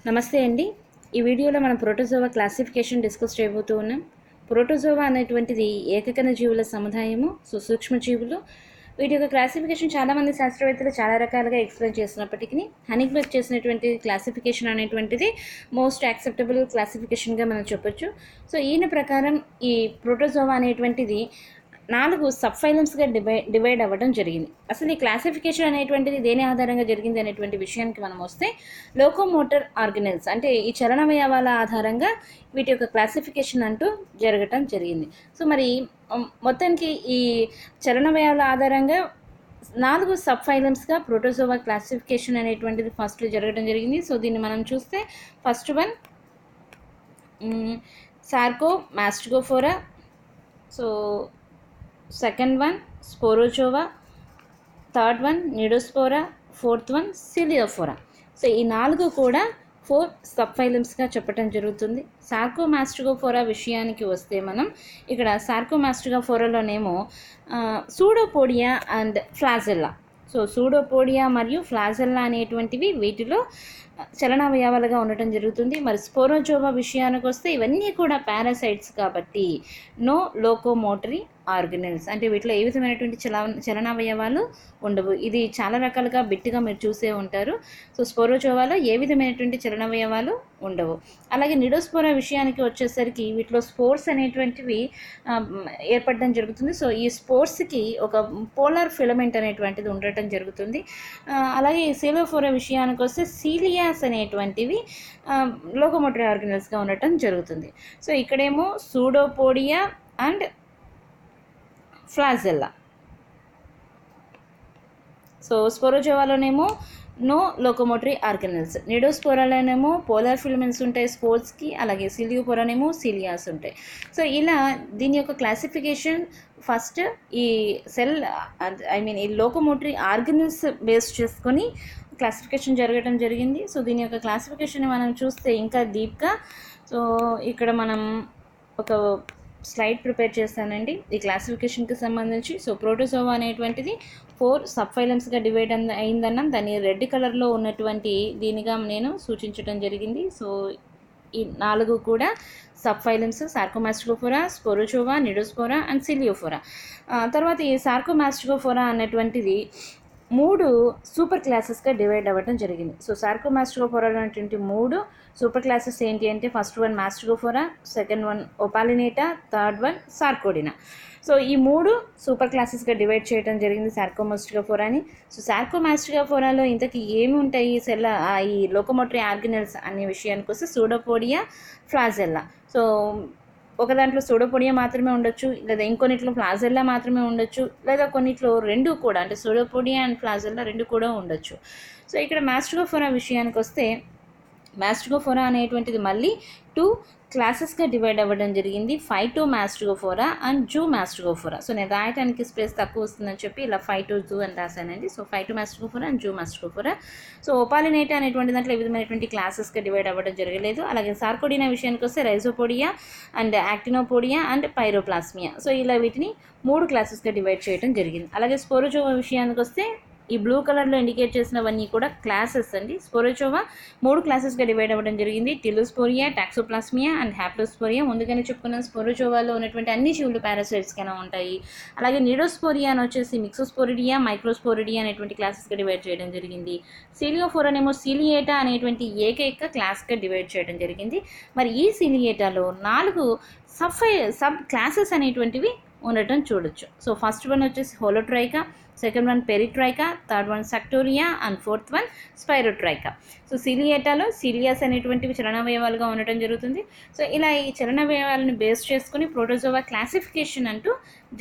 నమస్తే అండి. ఈ వీడియోలో మనం ప్రోటోజోవా క్లాసిఫికేషన్ డిస్కస్ చేయబోతూ ఉన్నాం. ప్రోటోజోవా అనేటువంటిది ఏకకణ జీవుల సముదాయము, సూక్ష్మజీవులు. వీటి యొక్క క్లాసిఫికేషన్ చాలామంది శాస్త్రవేత్తలు చాలా రకాలుగా ఎక్స్ప్లెయిన్ చేసినప్పటికీ హనీబర్గ్ చేసినటువంటి క్లాసిఫికేషన్ అనేటువంటిది మోస్ట్ యాక్సెప్టబుల్ క్లాసిఫికేషన్గా మనం చెప్పొచ్చు. సో ఈయన ప్రకారం ఈ ప్రోటోజోవా అనేటువంటిది 4 సబ్ఫైలమ్స్గా డివైడ్ అవ్వడం జరిగింది. అసలు ఈ క్లాసిఫికేషన్ అనేటువంటిది దేని ఆధారంగా జరిగింది అనేటువంటి విషయానికి మనం వస్తే, లోకోమోటర్ ఆర్గనెల్స్ అంటే ఈ చలనవయవాల ఆధారంగా వీటి యొక్క క్లాసిఫికేషన్ అంటూ జరగటం జరిగింది. సో మరి మొత్తానికి ఈ చలనవయవాల ఆధారంగా 4 సబ్ఫైలమ్స్గా ప్రోటోజోవా క్లాసిఫికేషన్ అనేటువంటిది ఫస్ట్ జరగడం జరిగింది. సో దీన్ని మనం చూస్తే first one Sarcomastigophora, so second one Sporozoa, third one Cnidospora, fourth one Ciliophora. So ఈ 4 కూడా 4 సబ్ఫైలమ్స్గా చెప్పడం జరుగుతుంది. సార్కోమాస్టిగోఫోరా విషయానికి వస్తే మనం ఇక్కడ సార్కోమాస్టిగోఫోరాలోనేమో pseudopodia and flagella. So pseudopodia మరియు ఫ్లాజెల్లా అనేటువంటివి వీటిలో చలనావయవాలుగా ఉండటం జరుగుతుంది. మరి స్పోరోజోవా విషయానికి వస్తే ఇవన్నీ కూడా పారాసైట్స్ కాబట్టి నో లోకోమోటరీ ఆర్గనెల్స్, అంటే వీటిలో ఏ విధమైనటువంటి చలనావయవాలు ఉండవు. ఇది చాలా రకాలుగా బిట్టుగా మీరు చూసే ఉంటారు. సో స్పోరోజోవాలో ఏ విధమైనటువంటి చలనావయవాలు ఉండవు. అలాగే నిడోస్పోరా విషయానికి వచ్చేసరికి వీటిలో స్పోర్స్ అనేటువంటివి ఏర్పడడం జరుగుతుంది. సో ఈ స్పోర్స్కి ఒక పోలార్ ఫిలమెంట్ అనేటువంటిది ఉండటం జరుగుతుంది. అలాగే సిలియోఫోరా విషయానికి వస్తే సీలియాస్ అనేటువంటివి లోకోమోటరీ ఆర్గనెల్స్గా ఉండటం జరుగుతుంది. సో ఇక్కడేమో సూడోపోడియా అండ్ ఫ్లాజెల్లా. సో స్పోరోజోవాలోనేమో నో లోకోమోటరీ ఆర్గనెల్స్, నిడోస్పోరాలోనేమో పోలార్ ఫిలమెంట్స్ ఉంటాయి స్పోర్ట్స్కి, అలాగే సిలియోఫోరానేమో సిలియాస్ ఉంటాయి. సో ఇలా దీని యొక్క క్లాసిఫికేషన్ ఫస్ట్ ఈ సెల్ ఈ లోకోమోటరీ ఆర్గనెల్స్ బేస్ చేసుకొని క్లాసిఫికేషన్ జరగడం జరిగింది. సో దీని యొక్క క్లాసిఫికేషన్ మనం చూస్తే ఇంకా డీప్గా, సో ఇక్కడ మనం ఒక స్లైడ్ ప్రిపేర్ చేస్తానండి ఈ క్లాసిఫికేషన్కి సంబంధించి. సో ప్రోటోజోవా అనేటువంటిది 4 సబ్ఫైలమ్స్గా డివైడ్ అయిందన్నాం. దాన్ని రెడ్ కలర్లో ఉన్నటువంటి దీనిగా నేను సూచించడం జరిగింది. సో ఈ 4 కూడా సబ్ఫైలమ్స్ సార్కోమాస్టిగోఫోరా, స్పోరోజోవా, నిడోస్పోరా అండ్ సిలియోఫోరా. తర్వాత ఈ సార్కోమాస్టిగోఫోరా అనేటువంటిది 3 సూపర్ క్లాసెస్గా డివైడ్ అవ్వడం జరిగింది. సో సార్కోమాస్టిగోఫోరా అనేటువంటి 3 సూపర్ క్లాసెస్ ఏంటి అంటే, first one Mastigophora, second one Opalinata, third one Sarcodina. So ఈ 3 సూపర్ క్లాసెస్గా డివైడ్ చేయడం జరిగింది సార్కోమాస్టిగోఫోరాని. సో సార్కోమాస్టిగోఫోరాలో ఇంతకీ ఏమి ఉంటాయి ఈ లోకోమోటరీ ఆర్గనెల్స్ అనే విషయానికి వస్తే సూడోపోడియా, ఫ్లాజెల్లా. సో ఒక దాంట్లో సూడోపోడియా మాత్రమే ఉండొచ్చు, లేదా ఇంకొన్నిట్లో ఫ్లాజెల్లా మాత్రమే ఉండొచ్చు, లేదా కొన్నిట్లో 2 కూడా, అంటే సూడోపోడియా అండ్ ఫ్లాజెల్లా 2 కూడా ఉండొచ్చు. సో ఇక్కడ మాస్టిగోఫోరా విషయానికి వస్తే మాస్టిగోఫోరా అనేటువంటిది మళ్ళీ 2 క్లాసెస్గా డివైడ్ అవ్వడం జరిగింది, ఫైటోమాస్టిగోఫోరా అండ్ జూమాస్టిగోఫోరా. సో నేను రాయడానికి స్పేస్ తక్కువ వస్తుందని చెప్పి ఇలా ఫైటోజూ అని రాశానండి. So Phytomastigophora and Zoomastigophora. So Opalinata అనేటువంటి దాంట్లో ఏ విధమైనటువంటి క్లాసెస్గా డివైడ్ అవ్వడం జరగలేదు. అలాగే సార్కోడినా విషయానికి వస్తే రైజోపోడియా అండ్ యాక్టినోపోడియా అండ్ పైరోప్లాస్మియా. సో ఇలా వీటిని 3 క్లాసెస్గా డివైడ్ చేయడం జరిగింది. అలాగే స్పోరోజోవా విషయానికి వస్తే ఈ బ్లూ కలర్లో ఇండికేట్ చేసినవన్నీ కూడా క్లాసెస్ అండి. స్పోరోజోవా 3 క్లాసెస్గా డివైడ్ అవ్వడం జరిగింది, టిలోస్పోరియా, టాక్సోప్లాస్మియా అండ్ హ్యాప్లోస్పోరియా. ముందుగానే చెప్పుకున్న స్పోరోజోవాలో ఉన్నటువంటి అన్ని జీవులు పారాసైట్స్గానే ఉంటాయి. అలాగే నిడోస్పోరియా అని వచ్చేసి మిక్సోస్పోరిడియా, మైక్రోస్పోరిడియా అనేటువంటి క్లాసెస్గా డివైడ్ చేయడం జరిగింది. సిలియోఫోరానేమో సిలియేటా అనేటువంటి ఏకైక క్లాస్గా డివైడ్ చేయడం జరిగింది. మరి ఈ సిలియేటాలో 4 సబ్ క్లాసెస్ అనేటువంటివి ఉండటం చూడొచ్చు. సో ఫస్ట్ వన్ వచ్చేసి holotricha, second one peritricha, third one suctoria and fourth one spirotricha. So సిలియేటాలో సిలియాస్ అనేటువంటివి చలనావయవాలుగా ఉండటం జరుగుతుంది. సో ఇలా ఈ చలనావయవాలను బేస్ చేసుకుని ప్రోటోజోవా క్లాసిఫికేషన్ అంటూ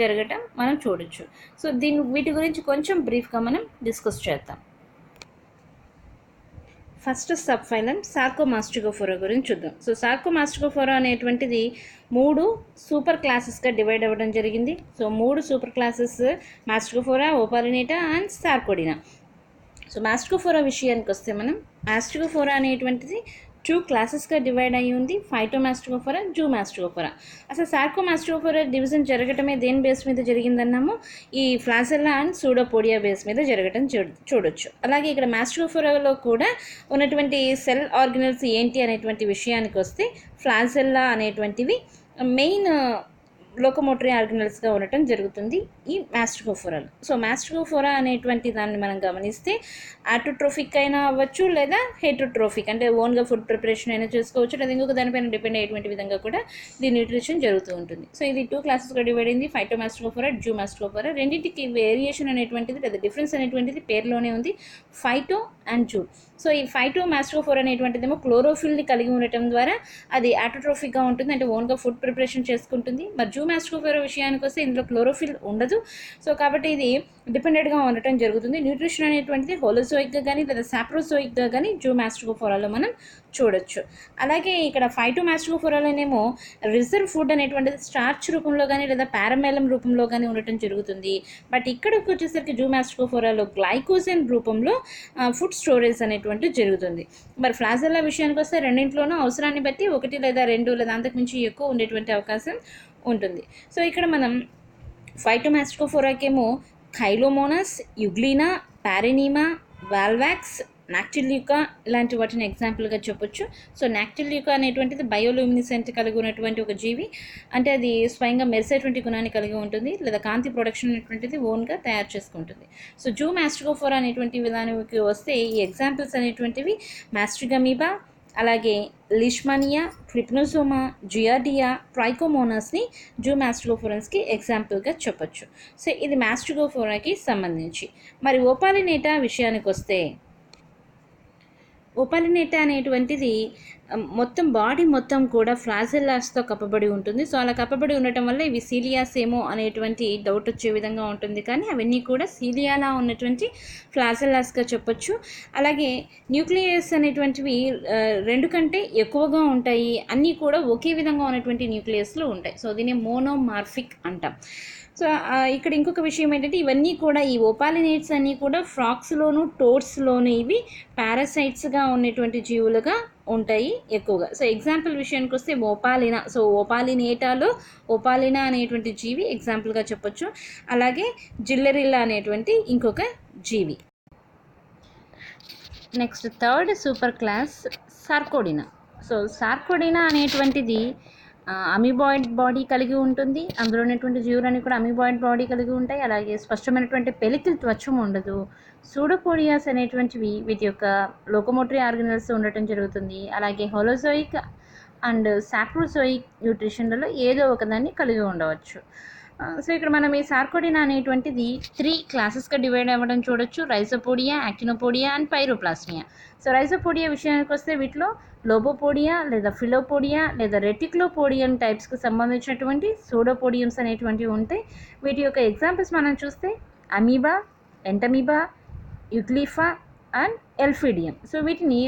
జరగటం మనం చూడొచ్చు. సో వీటి గురించి కొంచెం బ్రీఫ్గా మనం డిస్కస్ చేద్దాం. ఫస్ట్ సబ్ఫైలం సార్కోమాస్టిగోఫోరా గురించి చూద్దాం. సో సార్కోమాస్టిగోఫోరా అనేటువంటిది 3 సూపర్ క్లాసెస్గా డివైడ్ అవ్వడం జరిగింది. So 3 super classes mastigophora, opalinata and sarcodina. So mastigophora విషయానికి వస్తే మనం మాస్టిగోఫోరా అనేటువంటిది టూ క్లాసెస్గా డివైడ్ అయ్యి ఉంది, ఫైటోమాస్టిగోఫోరా, జూమాస్టిగోఫోరా. అసలు సార్కోమాస్టిగోఫోరా డివిజన్ జరగటమే దేని బేస్ మీద జరిగిందన్నాము, ఈ ఫ్లాజెల్లా అండ్ సూడోపోడియా బేస్ మీద జరగటం చూడొచ్చు. అలాగే ఇక్కడ మాస్టిగోఫోరాలో కూడా ఉన్నటువంటి సెల్ ఆర్గనల్స్ ఏంటి అనేటువంటి విషయానికి వస్తే ఫ్లాజెల్లా అనేటువంటివి మెయిన్ లోకోమోటరీ ఆర్గనల్స్గా ఉండటం జరుగుతుంది ఈ మాస్టిగోఫోరాలో. సో మాస్టిగోఫోరా అనేటువంటి దాన్ని మనం గమనిస్తే ఆటోట్రోఫిక్ అయినా అవ్వచ్చు, లేదా హెటరోట్రోఫిక్ అంటే ఓన్గా ఫుడ్ ప్రిపరేషన్ అయినా చేసుకోవచ్చు, లేదా ఇంకొక దానిపైన డిపెండ్ అయ్యేటువంటి విధంగా కూడా దీని న్యూట్రిషన్ జరుగుతూ ఉంటుంది. సో ఇది 2 క్లాసెస్గా డివైడ్ అయింది, ఫైటోమాస్టిగోఫోరా, జూమాస్టిగోఫోరా. రెండింటికి వేరియేషన్ అనేటువంటిది లేదా డిఫరెన్స్ అనేటువంటిది పేరులోనే ఉంది, ఫైటో అండ్ జూ. సో ఈ ఫైటోమాస్టిగోఫోరా అనేటువంటిదేమో క్లోరోఫిల్ని కలిగి ఉండటం ద్వారా అది ఆటోట్రోఫిక్గా ఉంటుంది, అంటే ఓన్గా ఫుడ్ ప్రిపరేషన్ చేసుకుంటుంది. మరి జూమాస్టిగోఫోరా విషయానికి వస్తే ఇందులో క్లోరోఫిల్ ఉండదు. సో కాబట్టి ఇది డిపెండెంట్గా ఉండటం జరుగుతుంది. న్యూట్రిషన్ అనేటువంటిది హోలోజోయిక్గా కానీ లేదా సాప్రోజోయిక్గా కానీ జూమాస్టిగోఫోరాలో మనం చూడొచ్చు. అలాగే ఇక్కడ ఫైటోమాస్టిగోఫోరాలోనేమో రిజర్వ్ ఫుడ్ అనేటువంటిది స్టార్చ్ రూపంలో కానీ లేదా పారామెలం రూపంలో కానీ ఉండటం జరుగుతుంది. బట్ ఇక్కడికి వచ్చేసరికి జూమాస్టిగోఫోరాలో గ్లైకోజన్ రూపంలో ఫుడ్ స్టోరేజ్ అనేటువంటిది జరుగుతుంది. మరి ఫ్లాజెల్లా విషయానికి వస్తే రెండింటిలోనూ అవసరాన్ని బట్టి 1 లేదా 2 లేదా అంతకుమించి ఎక్కువ ఉండేటువంటి అవకాశం ఉంటుంది. సో ఇక్కడ మనం ఫైటోమాస్టిగోఫోరాకేమో ఖైలోమోనస్, యుగ్లీనా, పారెనీమా, వాల్వాక్స్, నాక్టిల్యూకా ఇలాంటి వాటిని ఎగ్జాంపుల్గా చెప్పొచ్చు. సో నాక్టిల్యూకా అనేటువంటిది బయోలూమినిసెంట్ కలిగి ఉన్నటువంటి ఒక జీవి, అంటే అది స్వయంగా మెరిసేటువంటి గుణాన్ని కలిగి ఉంటుంది, లేదా కాంతి ప్రొడక్షన్ అనేటువంటిది ఓన్గా తయారు చేసుకుంటుంది. సో జూమాస్టిగోఫోరా అనేటువంటి విధానానికి వస్తే ఈ ఎగ్జాంపుల్స్ అనేటువంటివి మాస్ట్రిగమీబా, అలాగే లిష్మానియా, ట్రిప్నోజోమా, జియార్డియా, ట్రైకోమోనస్ని జూమాస్టిగోఫోరన్స్కి ఎగ్జాంపుల్గా చెప్పొచ్చు. సో ఇది మాస్టిగోఫోరాకి సంబంధించి. మరి ఓపాలినేటా విషయానికి వస్తే ఓపాలినేటా అనేటువంటిది మొత్తం బాడీ మొత్తం కూడా ఫ్లాజెల్లాస్తో కప్పబడి ఉంటుంది. సో అలా కప్పబడి ఉండటం వల్ల ఇవి సీలియాస్ ఏమో అనేటువంటి డౌట్ వచ్చే విధంగా ఉంటుంది, కానీ అవన్నీ కూడా సీలియాలా ఉన్నటువంటి ఫ్లాజెల్లాస్గా చెప్పొచ్చు. అలాగే న్యూక్లియస్ అనేటువంటివి 2 కంటే ఎక్కువగా ఉంటాయి, అన్నీ కూడా ఒకే విధంగా ఉన్నటువంటి న్యూక్లియస్లు ఉంటాయి. సో దీన్ని మోనోమార్ఫిక్ అంటాం. సో ఇక్కడ ఇంకొక విషయం ఏంటంటే ఇవన్నీ కూడా ఈ ఓపాలినేట్స్ అన్నీ కూడా ఫ్రాక్స్లోను, టోడ్స్లోను ఇవి పారాసైట్స్గా ఉన్నటువంటి జీవులుగా ఉంటాయి ఎక్కువగా. సో ఎగ్జాంపుల్ విషయానికి వస్తే ఓపాలినా, సో ఓపాలినేటాలో ఓపాలినా అనేటువంటి జీవి ఎగ్జాంపుల్గా చెప్పొచ్చు. అలాగే జిల్లెరిల్లా అనేటువంటి ఇంకొక జీవి. Next third super class sarcodina. So sarcodina అనేటువంటిది అమీబాయిడ్ బాడీ కలిగి ఉంటుంది, అందులో ఉన్నటువంటి జీవులన్నీ కూడా అమీబాయిడ్ బాడీ కలిగి ఉంటాయి. అలాగే స్పష్టమైనటువంటి పెలికిల్ త్వచం ఉండదు. సూడోపోడియాస్ అనేటువంటివి వీటి యొక్క లోకోమోటరీ ఆర్గనల్స్ ఉండటం జరుగుతుంది. అలాగే హోలోజోయిక్ అండ్ సాప్రోజోయిక్ న్యూట్రిషన్లలో ఏదో ఒకదాన్ని కలిగి ఉండవచ్చు. సో ఇక్కడ మనం ఈ సార్కోడినా అనేటువంటిది 3 క్లాసెస్గా డివైడ్ అవ్వడం చూడొచ్చు, రైజోపోడియా, యాక్టినోపోడియా అండ్ పైరోప్లాస్మియా. సో రైజోపోడియా విషయానికి వస్తే వీటిలో లోబోపోడియా లేదా ఫిలోపోడియా లేదా రెటిక్లోపోడియం టైప్స్కి సంబంధించినటువంటి సూడోపోడియమ్స్ అనేటువంటివి ఉంటాయి. వీటి యొక్క ఎగ్జాంపుల్స్ మనం చూస్తే అమీబా, ఎంటమీబా, యుగ్లీఫా అండ్ ఎల్ఫిడియం. సో వీటిని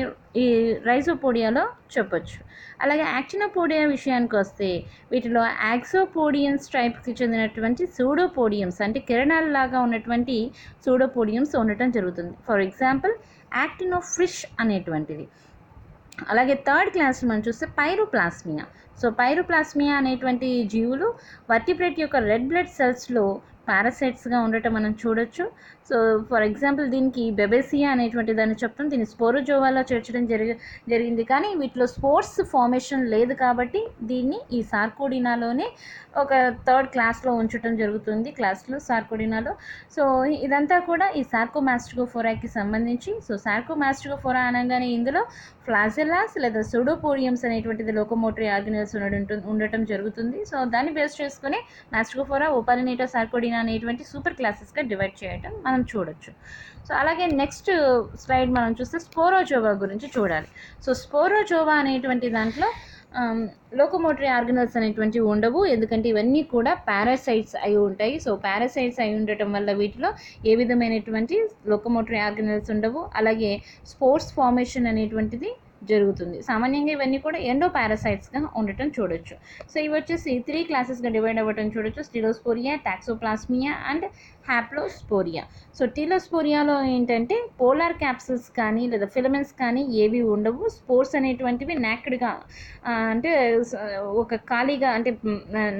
ఈ రైజోపోడియాలో చెప్పొచ్చు. అలాగే యాక్టినోపోడియా విషయానికి వస్తే వీటిలో యాక్సోపోడియన్స్ టైప్కి చెందినటువంటి సూడోపోడియమ్స్ అంటే కిరణాలలాగా ఉన్నటువంటి సూడోపోడియమ్స్ ఉండటం జరుగుతుంది. ఫర్ ఎగ్జాంపుల్ యాక్టినోఫిష్ అనేటువంటిది. అలాగే థర్డ్ క్లాస్ మనం చూస్తే పైరోప్లాస్మియా. సో పైరోప్లాస్మియా అనేటువంటి జీవులు వర్టిబ్రేట్ యొక్క రెడ్ బ్లడ్ సెల్స్లో పారాసైట్స్గా ఉండటం మనం చూడొచ్చు. సో ఫర్ ఎగ్జాంపుల్ దీనికి బెబేసియా అనేటువంటి దాన్ని చెప్తాం, దీన్ని స్పోరోజోవాలో చేర్చడం జరిగింది, కానీ వీటిలో స్పోర్స్ ఫార్మేషన్ లేదు కాబట్టి దీన్ని ఈ సార్కోడినాలోనే ఒక థర్డ్ క్లాస్లో ఉంచడం జరుగుతుంది, క్లాస్లో సార్కోడినాలో. సో ఇదంతా కూడా ఈ సార్కోమాస్టిగోఫోరాకి సంబంధించి. సో సార్కోమాస్టిగోఫోరా అనగానే ఇందులో ఫ్లాజెల్లాస్ లేదా సూడోపోడియమ్స్ అనేటువంటిది లోకోమోటరీ ఆర్గనల్స్ ఉండటం జరుగుతుంది. సో దాన్ని బేస్ చేసుకుని మాస్టిగోఫోరా, ఓపాలినేటా, సార్కోడినా అనేటువంటి సూపర్ క్లాసెస్గా డివైడ్ చేయడం మనం చూడొచ్చు. సో అలాగే నెక్స్ట్ స్లైడ్ మనం చూస్తే స్పోరోజోవా గురించి చూడాలి. సో స్పోరోజోవా అనేటువంటి దాంట్లో లోకోమోటరీ ఆర్గనల్స్ అనేటువంటివి ఉండవు, ఎందుకంటే ఇవన్నీ కూడా పారాసైట్స్ అయి ఉంటాయి. సో పారాసైట్స్ అయి ఉండటం వల్ల వీటిలో ఏ విధమైనటువంటి లోకోమోటరీ ఆర్గనల్స్ ఉండవు. అలాగే స్పోర్స్ ఫార్మేషన్ అనేటువంటిది జరుగుతుంది. సామాన్యంగా ఇవన్నీ కూడా ఎండో పారాసైట్స్గా ఉండటం చూడొచ్చు. సో ఇవి వచ్చేసి 3 క్లాసెస్గా డివైడ్ అవ్వటం చూడొచ్చు. స్టిలోస్పోరియా, టాక్సోప్లాస్మియా అండ్ హ్యాప్లోస్పోరియా. సో టీలోస్పోరియాలో ఏంటంటే పోలార్ క్యాప్సిల్స్ కానీ లేదా ఫిలమెంట్స్ కానీ ఏవి ఉండవు. స్పోర్స్ అనేటువంటివి నాక్డ్గా అంటే ఒక ఖాళీగా అంటే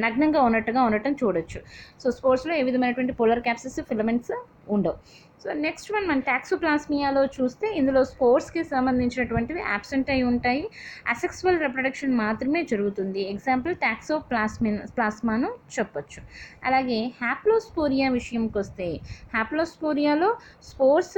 నగ్నంగా ఉన్నట్టుగా ఉండటం చూడొచ్చు. సో స్పోర్ట్స్లో ఏ విధమైనటువంటి పోలార్ క్యాప్సిల్స్, ఫిలమెంట్స్ ఉండవు. సో నెక్స్ట్ వన్ మన టాక్సోప్లాస్మియాలో చూస్తే ఇందులో స్పోర్స్కి సంబంధించినటువంటివి యాబ్సెంట్ అయి ఉంటాయి. అసెక్సువల్ రిప్రొడక్షన్ మాత్రమే జరుగుతుంది. ఎగ్జాంపుల్ ప్లాస్మాను చెప్పొచ్చు. అలాగే హ్యాప్లోస్పోరియా విషయంకి వస్తే హ్యాప్లోస్పోరియాలో స్పోర్స్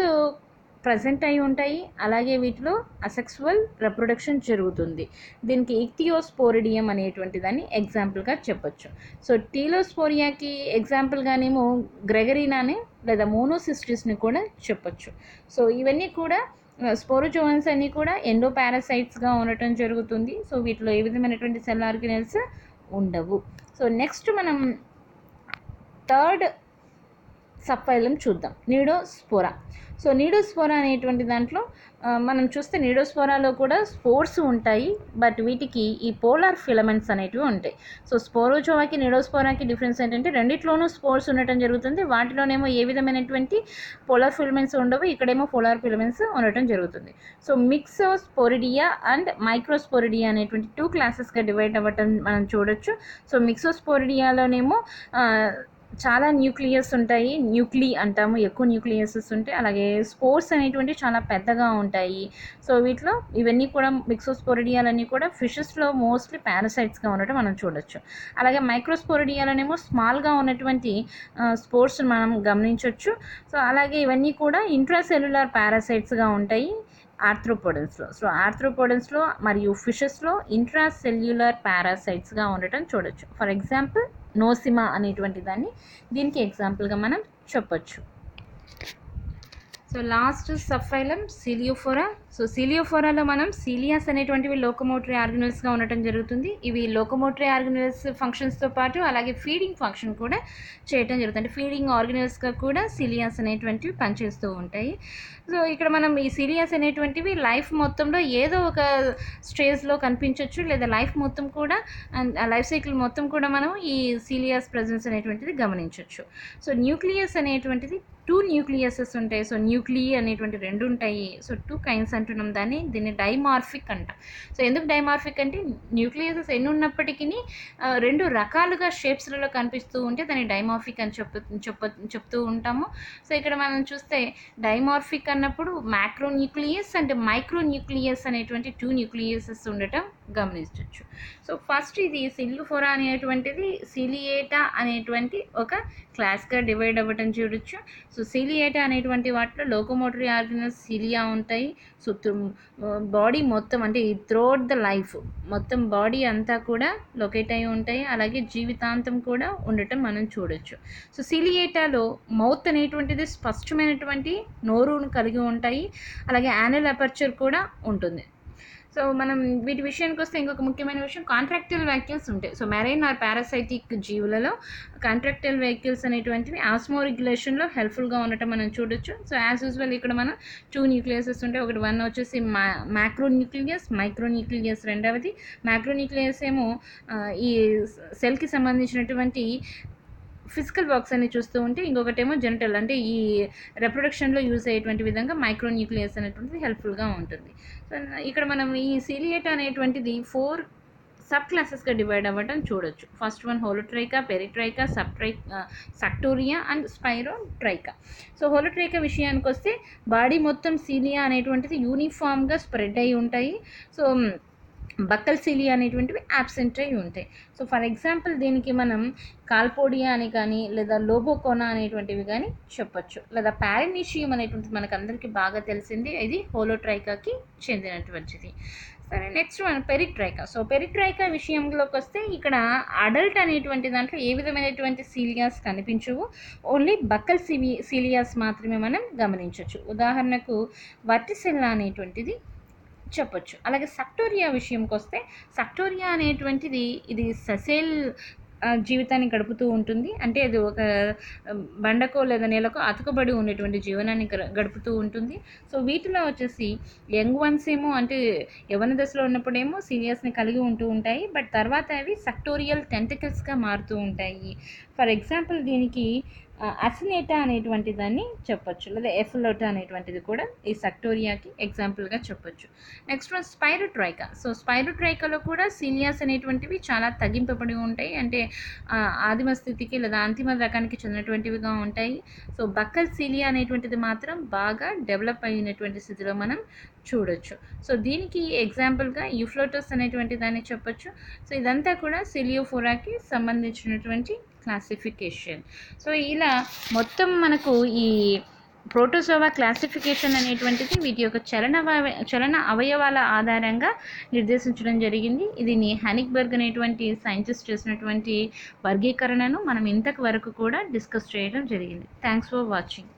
ప్రజెంట్ అయి ఉంటాయి. అలాగే వీటిలో అసెక్సువల్ రిప్రొడక్షన్ జరుగుతుంది. దీనికి ఇక్తియోస్పోరిడియం అనేటువంటి దాన్ని ఎగ్జాంపుల్గా చెప్పొచ్చు. సో టీలోస్పోరియాకి ఎగ్జాంపుల్గానేమో గ్రెగరీనాని లేదా మోనోసిస్టిస్ని కూడా చెప్పొచ్చు. సో ఇవన్నీ కూడా స్పోరోజోవన్స్ అన్నీ కూడా ఎండో పారాసైట్స్గా ఉండటం జరుగుతుంది. సో వీటిలో ఏ విధమైనటువంటి సెల్ ఆర్గనెల్స్ ఉండవు. సో నెక్స్ట్ మనం థర్డ్ సబ్ఫైలం చూద్దాం, నీడోస్పోరా. సో నీడోస్పోరా అనేటువంటి దాంట్లో మనం చూస్తే నీడోస్పోరాలో కూడా స్పోర్స్ ఉంటాయి, బట్ వీటికి ఈ పోలార్ ఫిలమెంట్స్ అనేటివి ఉంటాయి. సో స్పోరోజోవాకి నీడోస్పోరాకి డిఫరెన్స్ ఏంటంటే రెండిట్లోనూ స్పోర్స్ ఉండటం జరుగుతుంది. వాటిలోనేమో ఏ విధమైనటువంటి పోలార్ ఫిలమెంట్స్ ఉండవు, ఇక్కడేమో పోలార్ ఫిలమెంట్స్ ఉండటం జరుగుతుంది. సో మిక్సోస్పోరిడియా అండ్ మైక్రోస్పోరిడియా అనేటువంటి 2 క్లాసెస్గా డివైడ్ అవ్వటం మనం చూడొచ్చు. సో మిక్సోస్పోరిడియాలోనేమో చాలా న్యూక్లియస్ ఉంటాయి, న్యూక్లీ అంటాము, ఎక్కువ న్యూక్లియసెస్ ఉంటాయి. అలాగే స్పోర్స్ అనేటువంటి చాలా పెద్దగా ఉంటాయి. సో వీటిలో ఇవన్నీ కూడా మిక్సోస్పోరిడియాలన్నీ కూడా ఫిషెస్లో మోస్ట్లీ పారాసైట్స్గా ఉండటం మనం చూడొచ్చు. అలాగే మైక్రోస్పోరిడియాలనేమో స్మాల్గా ఉన్నటువంటి స్పోర్స్ మనం గమనించవచ్చు. సో అలాగే ఇవన్నీ కూడా ఇంట్రాసెల్యులర్ పారాసైట్స్గా ఉంటాయి ఆర్థ్రోపోడన్స్లో. సో ఆర్థ్రోపోడన్స్లో మరియు ఫిషెస్లో ఇంట్రాసెల్యులర్ పారాసైట్స్గా ఉండటం చూడొచ్చు. ఫర్ ఎగ్జాంపుల్ నోసిమా అనేటువంటి దాన్ని దీనికి ఎగ్జాంపుల్గా మనం చెప్పొచ్చు. So last subphylum ciliophora. So సిలియోఫోరాలో మనం సీలియాస్ అనేటువంటివి లోకోమోటరీ ఆర్గనల్స్గా ఉండటం జరుగుతుంది. ఇవి లోకోమోటరీ ఆర్గనల్స్ ఫంక్షన్స్తో పాటు అలాగే ఫీడింగ్ ఫంక్షన్ కూడా చేయటం జరుగుతుంది. అంటే ఫీడింగ్ ఆర్గనల్స్గా కూడా సిలియాస్ అనేటువంటివి పనిచేస్తూ ఉంటాయి. సో ఇక్కడ మనం ఈ సిలియాస్ అనేటువంటివి లైఫ్ మొత్తంలో ఏదో ఒక స్టేజ్లో కనిపించవచ్చు, లేదా లైఫ్ మొత్తం కూడా లైఫ్ సైకిల్ మొత్తం కూడా మనం ఈ సిలియాస్ ప్రెజెన్స్ అనేటువంటిది గమనించవచ్చు. సో న్యూక్లియస్ అనేటువంటిది 2 న్యూక్లియసెస్ ఉంటాయి. సో న్యూక్లీ అనేటువంటి 2 ఉంటాయి. సో 2 కైండ్స్ అంటున్నాం దీన్ని డైమార్ఫిక్ అంటాం. సో ఎందుకు డైమార్ఫిక్ అంటే న్యూక్లియసెస్ ఎన్ని ఉన్నప్పటికీ 2 రకాలుగా షేప్స్లలో కనిపిస్తూ ఉంటే దాన్ని డైమార్ఫిక్ అని చెప్తూ ఉంటాము. సో ఇక్కడ మనం చూస్తే డైమార్ఫిక్ అన్నప్పుడు macro nucleus and micro nucleus అనేటువంటి 2 న్యూక్లియసెస్ ఉండటం గమనించవచ్చు. సో ఫస్ట్ ఇది సిలియోఫోరా అనేటువంటిది సిలియేటా అనేటువంటి ఒక క్లాస్గా డివైడ్ అవ్వటం చూడొచ్చు. సో సిలియేటా అనేటువంటి వాటిలో లోకోమోటరీ ఆర్గనల్స్ సిలియా ఉంటాయి. సో బాడీ మొత్తం అంటే త్రూఅవుట్ ద లైఫ్ మొత్తం బాడీ అంతా కూడా లొకేట్ అయి ఉంటాయి. అలాగే జీవితాంతం కూడా ఉండటం మనం చూడొచ్చు. సో సిలియేటాలో మౌత్ అనేటువంటిది స్పష్టమైనటువంటి నోరును కలిగి ఉంటాయి. అలాగే యానల్ అపర్చర్ కూడా ఉంటుంది. సో మనం వీటి విషయానికి వస్తే ఇంకొక ముఖ్యమైన విషయం కాంట్రాక్టైల్ వెహికల్స్ ఉంటాయి. సో మెరైన్ ఆర్ పారాసైటిక్ జీవులలో కాంట్రాక్టైల్ వెహికల్స్ అనేటువంటివి ఆస్మోరెగ్యులేషన్లో హెల్ప్ఫుల్గా ఉండటం మనం చూడొచ్చు. సో యాజ్ యూజువల్ ఇక్కడ మనం 2 న్యూక్లియసెస్ ఉంటాయి. ఒకటి వన్ వచ్చేసి మ్యాక్రో న్యూక్లియస్, మైక్రో న్యూక్లియస్ రెండవది. మ్యాక్రో న్యూక్లియస్ ఏమో ఈ సెల్కి సంబంధించినటువంటి ఫిజికల్ వర్క్స్ అన్ని చూస్తూ ఉంటే, ఇంకొకటేమో జెనిటల్ అంటే ఈ రిప్రొడక్షన్లో యూజ్ అయ్యేటువంటి విధంగా మైక్రో న్యూక్లియస్ అనేటువంటిది హెల్ప్ఫుల్గా ఉంటుంది. సో ఇక్కడ మనం ఈ సిలియేటా అనేటువంటిది 4 సబ్ క్లాసెస్గా డివైడ్ అవ్వడం చూడొచ్చు. First one holotricha, peritricha, suctoria and spirotricha. So holotricha విషయానికి వస్తే బాడీ మొత్తం సిలియా అనేటువంటిది యూనిఫామ్గా స్ప్రెడ్ అయి ఉంటాయి. సో బక్కల్ సిలియా అనేటువంటివి యాబ్సెంట్ అయి ఉంటాయి. సో ఫర్ ఎగ్జాంపుల్ దీనికి మనం కాల్పోడియా అని కానీ లేదా లోబోకోనా అనేటువంటివి కానీ చెప్పొచ్చు. లేదా పారనీషియం అనేటువంటిది మనకు అందరికీ బాగా తెలిసింది, ఇది హోలోట్రైకాకి చెందినటువంటిది. సరే నెక్స్ట్ మన పెరిట్రైకా. సో పెరిట్రైకా విషయంలోకి వస్తే ఇక్కడ అడల్ట్ అనేటువంటి దాంట్లో ఏ విధమైనటువంటి సీలియాస్ కనిపించవు, ఓన్లీ బక్కల్ సీలియాస్ మాత్రమే మనం గమనించవచ్చు. ఉదాహరణకు వర్టిసెల్లా అనేటువంటిది చెప్పొచ్చు. అలాగే సక్టోరియా విషయంకి వస్తే సక్టోరియా అనేటువంటిది ఇది ససేల్ జీవితాన్ని గడుపుతూ ఉంటుంది. అంటే అది ఒక బండకో లేదా నేలకో అతుకబడి ఉన్నటువంటి జీవనాన్ని గడుపుతూ ఉంటుంది. సో వీటిలో వచ్చేసి యంగ్ వన్స్ ఏమో అంటే యవ్వన దశలో ఉన్నప్పుడేమో సీలియాస్ని కలిగి ఉంటూ ఉంటాయి. బట్ తర్వాత అవి సక్టోరియల్ టెంటికల్స్గా మారుతూ ఉంటాయి. ఫర్ ఎగ్జాంపుల్ దీనికి అసినేటా అనేటువంటి దాన్ని చెప్పొచ్చు, లేదా ఎఫ్లోటా అనేటువంటిది కూడా ఈ సక్టోరియాకి ఎగ్జాంపుల్గా చెప్పొచ్చు. Next one spirotricha. సో స్పైరోట్రైకాలో కూడా సీలియాస్ అనేటువంటివి చాలా తగ్గింపబడి ఉంటాయి. అంటే ఆదిమ స్థితికి లేదా అంతిమ రకానికి చెందినటువంటివిగా ఉంటాయి. సో బక్కల్ సీలియా అనేటువంటిది మాత్రం బాగా డెవలప్ అయినటువంటి స్థితిలో మనం చూడొచ్చు. సో దీనికి ఎగ్జాంపుల్గా యూఫ్లోటస్ అనేటువంటి దాన్ని చెప్పొచ్చు. సో ఇదంతా కూడా సిలియోఫోరాకి సంబంధించినటువంటి క్లాసిఫికేషన్. సో ఇలా మొత్తం మనకు ఈ ప్రోటోజోవా క్లాసిఫికేషన్ అనేటువంటిది వీటి యొక్క చలన అవయవాల ఆధారంగా నిర్దేశించడం జరిగింది. ఇది హ్యానిక్బర్గ్ అనేటువంటి సైంటిస్ట్ చేసినటువంటి వర్గీకరణను మనం ఇంతకు వరకు కూడా డిస్కస్ చేయడం జరిగింది. Thanks for watching.